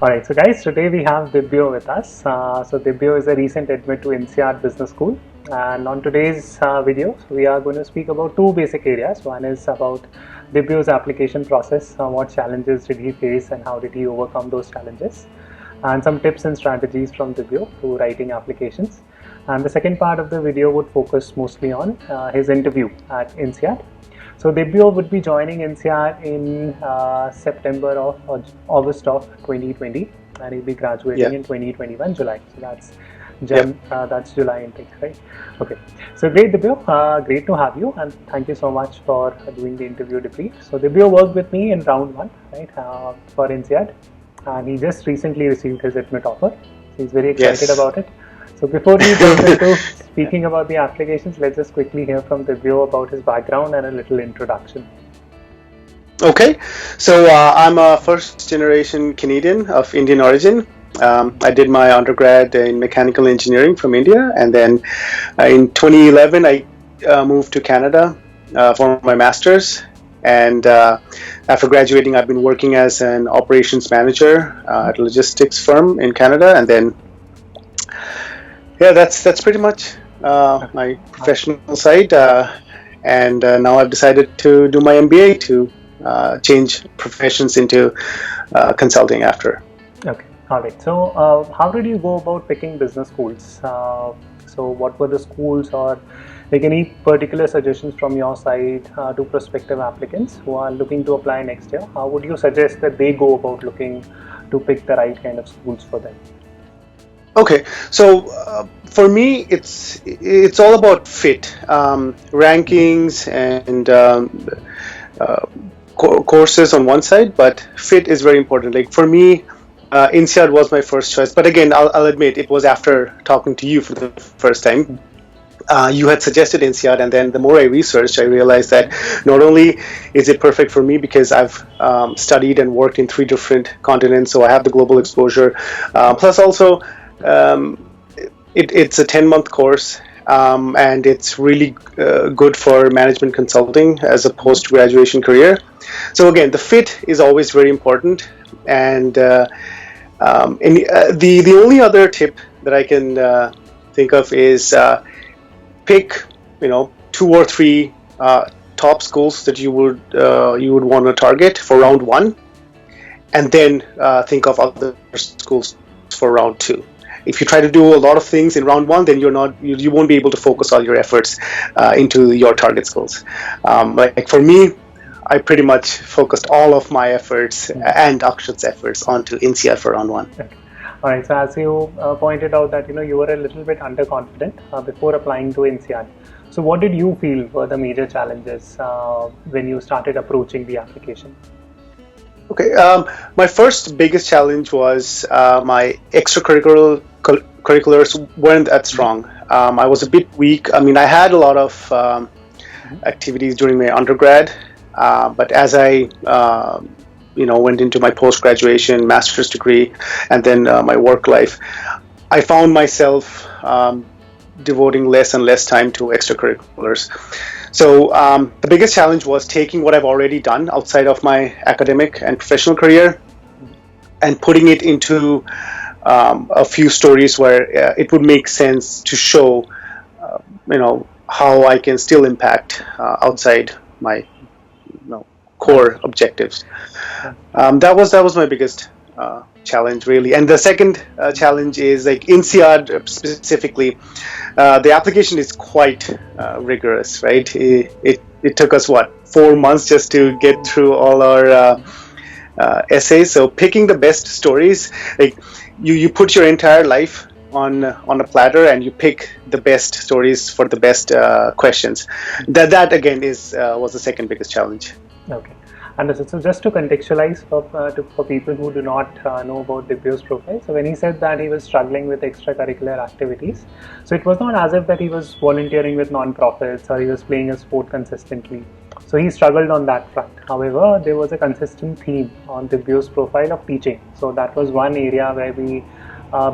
Alright, so guys, today we have Dibyo with us. So Dibyo is a recent admit to INSEAD Business School, and on today's video, we are going to speak about two basic areas. One is about Dibyo's application process, what challenges did he face and how did he overcome those challenges, and some tips and strategies from Dibyo to writing applications. And the second part of the video would focus mostly on his interview at INSEAD. So Dibyo would be joining INSEAD in September or August of 2020, and he'll be graduating in 2021 July. So that's July intake, right? Okay. So great, Dibyo. Great to have you, and thank you so much for doing the interview debrief. So Dibyo worked with me in round one, right, for INSEAD, and he just recently received his admit offer. So he's very excited about it. So before we jump into speaking about the applications, let's just quickly hear from Dibyo about his background and a little introduction. Okay, so I'm a first generation Canadian of Indian origin. I did my undergrad in mechanical engineering from India, and then in 2011 I moved to Canada for my master's. And after graduating, I've been working as an operations manager at a logistics firm in Canada, and then that's pretty much my professional side. And now I've decided to do my MBA to change professions into consulting after. Okay, all right. So how did you go about picking business schools? So what were the schools, or like any particular suggestions from your side to prospective applicants who are looking to apply next year? How would you suggest that they go about looking to pick the right kind of schools for them? Okay, so for me, it's all about fit, rankings and courses on one side, but fit is very important. Like for me, INSEAD was my first choice, but again, I'll admit it was after talking to you for the first time. You had suggested INSEAD, and then the more I researched, I realized that not only is it perfect for me because I've studied and worked in 3 different continents, so I have the global exposure, plus also it's a 10-month course, and it's really good for management consulting as a post-graduation career. So again, the fit is always very important, and the only other tip that I can think of is pick 2 or 3 top schools that you would want to target for round 1, and then think of other schools for round 2. If you try to do a lot of things in round 1, then you won't be able to focus all your efforts into your target schools. Like for me, I pretty much focused all of my efforts and Akshat's efforts onto INSEAD for round 1. Okay. All right. So as you pointed out that you were a little bit underconfident before applying to INSEAD. So what did you feel were the major challenges when you started approaching the application? Okay, my first biggest challenge was my extracurriculars weren't that strong. I was a bit weak. I mean, I had a lot of activities during my undergrad, but as I went into my post-graduation master's degree and then my work life, I found myself devoting less and less time to extracurriculars. So the biggest challenge was taking what I've already done outside of my academic and professional career and putting it into a few stories where it would make sense to show, how I can still impact outside my core objectives. That was my biggest challenge, really. And the second challenge is like INSEAD specifically. The application is quite rigorous, right? It took us 4 months just to get through all our essays. So picking the best stories, like you put your entire life on a platter and you pick the best stories for the best questions. That again was the second biggest challenge. Okay. Understood. So just to contextualize for people who do not know about Dibyo's profile, so when he said that he was struggling with extracurricular activities, so it was not as if that he was volunteering with non-profits or he was playing a sport consistently. So he struggled on that front. However, there was a consistent theme on Dibyo's profile of teaching. So that was one area where we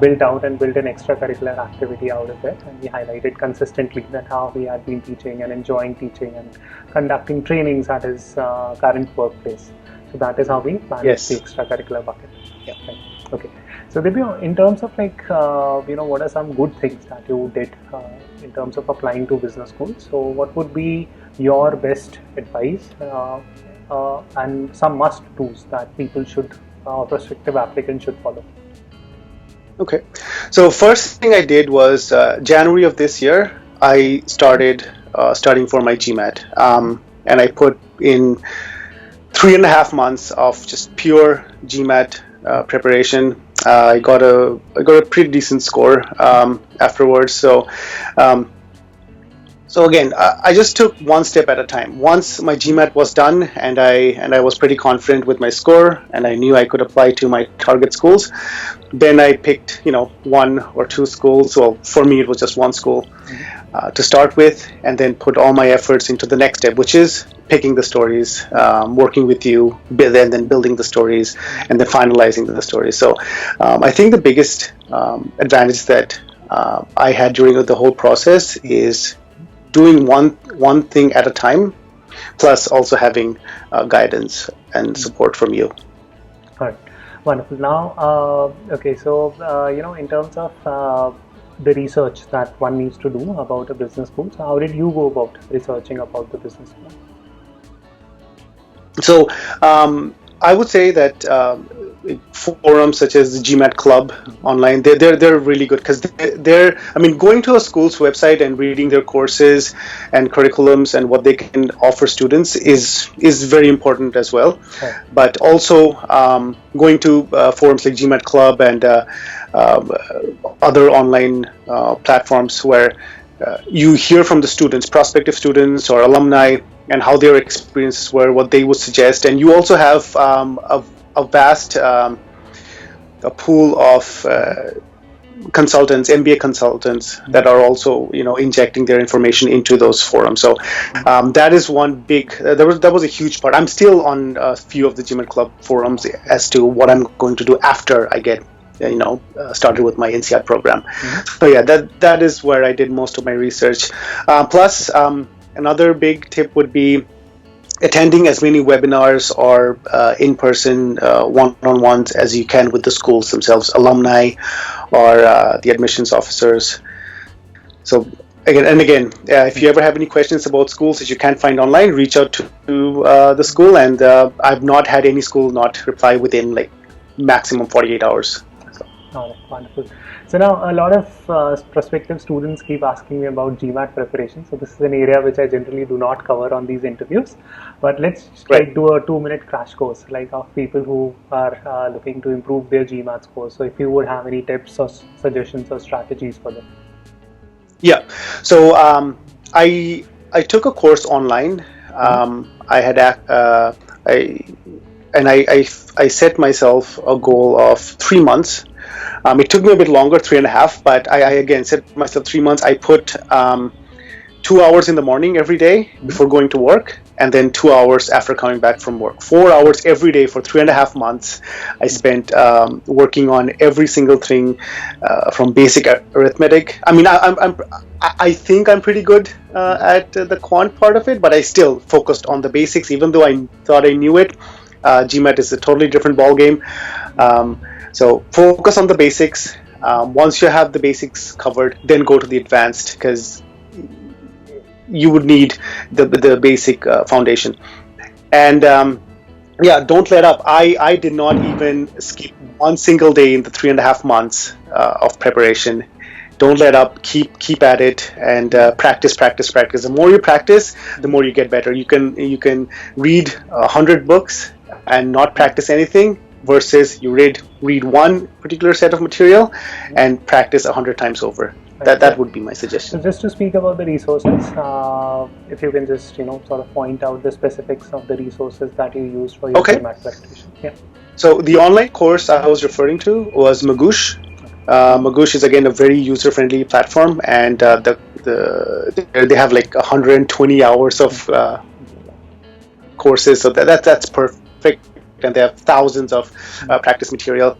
built an extracurricular activity out of it, and we highlighted consistently that how he had been teaching and enjoying teaching and conducting trainings at his current workplace. So that is how we manage Yes. the extracurricular bucket. Yeah. Right. Okay. So Dibyo, in terms of like, what are some good things that you did in terms of applying to business schools? So what would be your best advice and some must-dos that people should, prospective applicants should follow? Okay. So first thing I did was January of this year, I started studying for my GMAT. And I put in 3.5 months of just pure GMAT preparation. I got a pretty decent score afterwards. So again, I just took one step at a time. Once my GMAT was done, and I was pretty confident with my score, and I knew I could apply to my target schools, then I picked, one or two schools. Well, for me, it was just one school to start with, and then put all my efforts into the next step, which is picking the stories, working with you, and then building the stories, and then finalizing the stories. So I think the biggest advantage that I had during the whole process is doing one thing at a time, plus also having guidance and support from you. All right. Wonderful. Now, okay, so in terms of the research that one needs to do about a business school, so how did you go about researching about the business school? So I would say that forums such as the GMAT Club online, they're really good, because going to a school's website and reading their courses and curriculums and what they can offer students is very important as well. Right. But also going to forums like GMAT Club and other online platforms where you hear from the students, prospective students or alumni, and how their experiences were, what they would suggest. And you also have a vast a pool of consultants, MBA consultants, that are also injecting their information into those forums. So that is one big. That was a huge part. I'm still on a few of the GMAT Club forums as to what I'm going to do after I get started with my INSEAD program. So yeah, that is where I did most of my research. Plus, another big tip would be attending as many webinars or in-person one-on-ones as you can with the schools themselves, alumni or the admissions officers. So again, if you ever have any questions about schools that you can't find online, reach out to the school, and I've not had any school not reply within like maximum 48 hours. Oh, wonderful. So now a lot of prospective students keep asking me about GMAT preparation. So this is an area which I generally do not cover on these interviews. But let's do a 2-minute crash course, like of people who are looking to improve their GMAT scores. So if you would have any tips or suggestions or strategies for them. Yeah. So I took a course online. I had I set myself a goal of 3 months. It took me a bit longer, 3.5, but I again set myself 3 months. I put 2 hours in the morning every day before going to work, and then 2 hours after coming back from work. 4 hours every day for 3.5 months. I spent working on every single thing, from basic arithmetic. I mean, I think I'm pretty good at the quant part of it, but I still focused on the basics, even though I thought I knew it. GMAT is a totally different ballgame. So focus on the basics. Once you have the basics covered, then go to the advanced, because you would need the basic foundation. And don't let up. I did not even skip one single day in the 3.5 months of preparation. Don't let up. Keep at it, and practice. The more you practice, the more you get better. You can read 100 books and not practice anything, versus you read one particular set of material and practice 100 times over. That would be my suggestion. So just to speak about the resources, if you can just sort of point out the specifics of the resources that you used for your GMAT preparation. Yeah. So the online course I was referring to was Magoosh. Magoosh is again a very user-friendly platform, and they have like 120 hours of courses, so that's perfect, and they have thousands of practice material.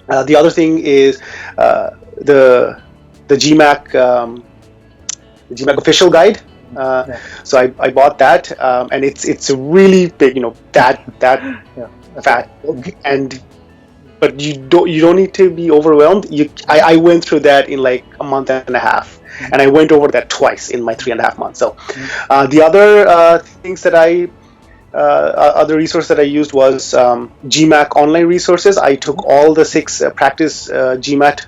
The other thing is the GMAT official guide. So I bought that, and it's a really big, that fat book, but you don't need to be overwhelmed. I went through that in like a month and a half, and I went over that twice in my 3.5 months. So the other things that other resource that I used was GMAT online resources. I took all the 6 practice GMAT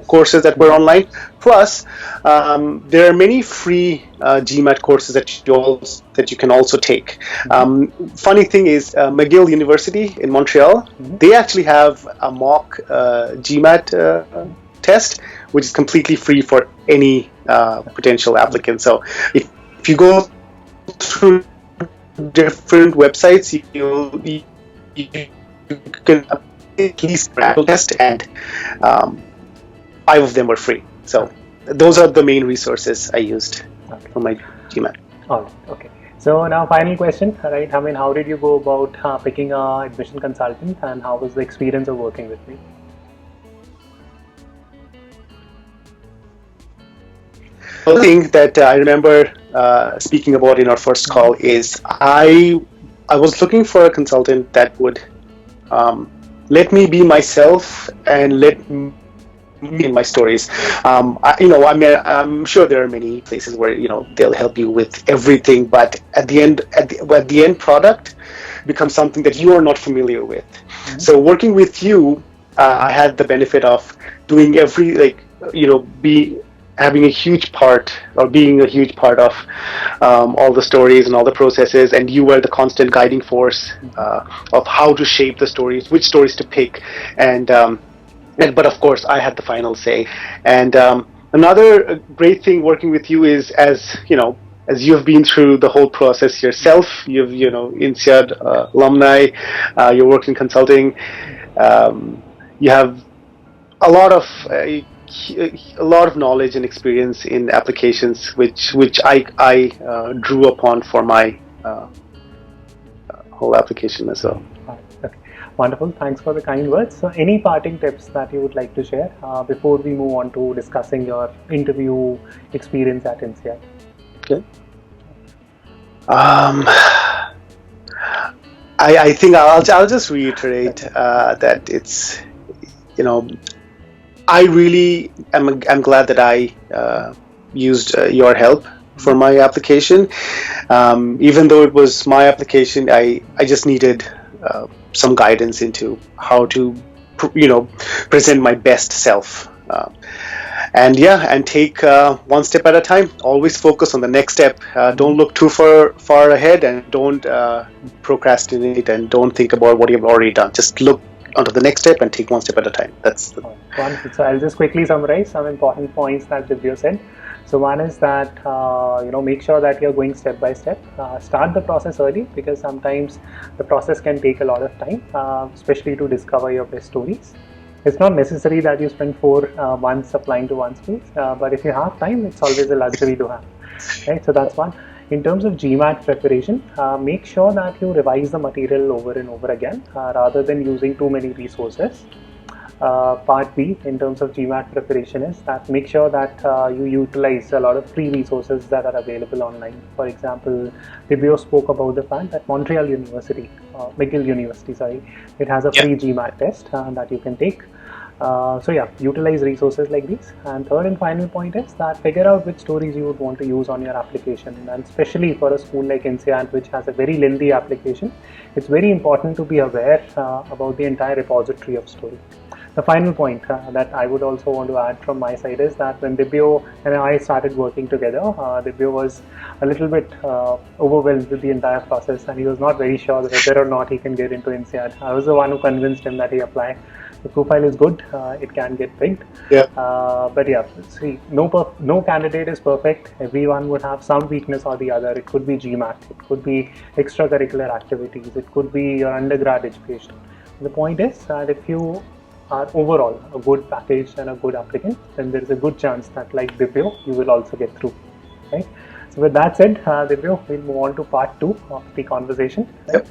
courses that were online. Plus, there are many free GMAT courses that you can also take. Funny thing is, McGill University in Montreal, they actually have a mock GMAT test, which is completely free for any potential applicant. So if you go through different websites, you can at least test, and 5 of them were free. So those are the main resources I used for my GMAT. All right. Okay. So now, final question, right? I mean, how did you go about picking an admission consultant, and how was the experience of working with me? The thing that I remember speaking about in our first call is I was looking for a consultant that would let me be myself and let me in my stories. I'm sure there are many places where they'll help you with everything, but at the end product becomes something that you are not familiar with. So working with you, I had the benefit of doing having a huge part, or being a huge part of all the stories and all the processes, and you were the constant guiding force of how to shape the stories, which stories to pick, but of course I had the final say. And another great thing working with you is, as you have been through the whole process yourself, you've INSEAD alumni, you're working consulting, you have a lot of knowledge and experience in applications, which I drew upon for my whole application as well. Okay. Wonderful. Thanks for the kind words. So, any parting tips that you would like to share before we move on to discussing your interview experience at INSEAD? Okay. I think I'll just reiterate that it's I really am glad that I used your help for my application. Even though it was my application, I just needed some guidance into how to present my best self. And take one step at a time. Always focus on the next step. Don't look too far ahead, and don't procrastinate, and don't think about what you've already done. Just look onto the next step and take one step at a time. That's wonderful. So I'll just quickly summarize some important points that Dibyo said. So one is that make sure that you're going step by step. Start the process early, because sometimes the process can take a lot of time, especially to discover your best stories. It's not necessary that you spend 4 months applying to one school, but if you have time, it's always a luxury to have. Right? So that's one. In terms of GMAT preparation, make sure that you revise the material over and over again rather than using too many resources. Part B, in terms of GMAT preparation, is that make sure that you utilize a lot of free resources that are available online. For example, Dibyo spoke about the fact that McGill University, it has a free GMAT test that you can take. Utilize resources like these. And third and final point is that figure out which stories you would want to use on your application, and especially for a school like INSEAD, which has a very lengthy application, it's very important to be aware about the entire repository of stories. The final point that I would also want to add from my side is that when Dibyo and I started working together, Dibyo was a little bit overwhelmed with the entire process, and he was not very sure whether or not he can get into INSEAD. I was the one who convinced him that he apply. The profile is good, it can get picked. See, no candidate is perfect. Everyone would have some weakness or the other. It could be GMAT, it could be extracurricular activities, it could be your undergrad education. The point is that if you are overall a good package and a good applicant, then there is a good chance that, like Dibyo, you will also get through. Right? So with that said, Dibyo, we'll move on to part 2 of the conversation. Right? Yep.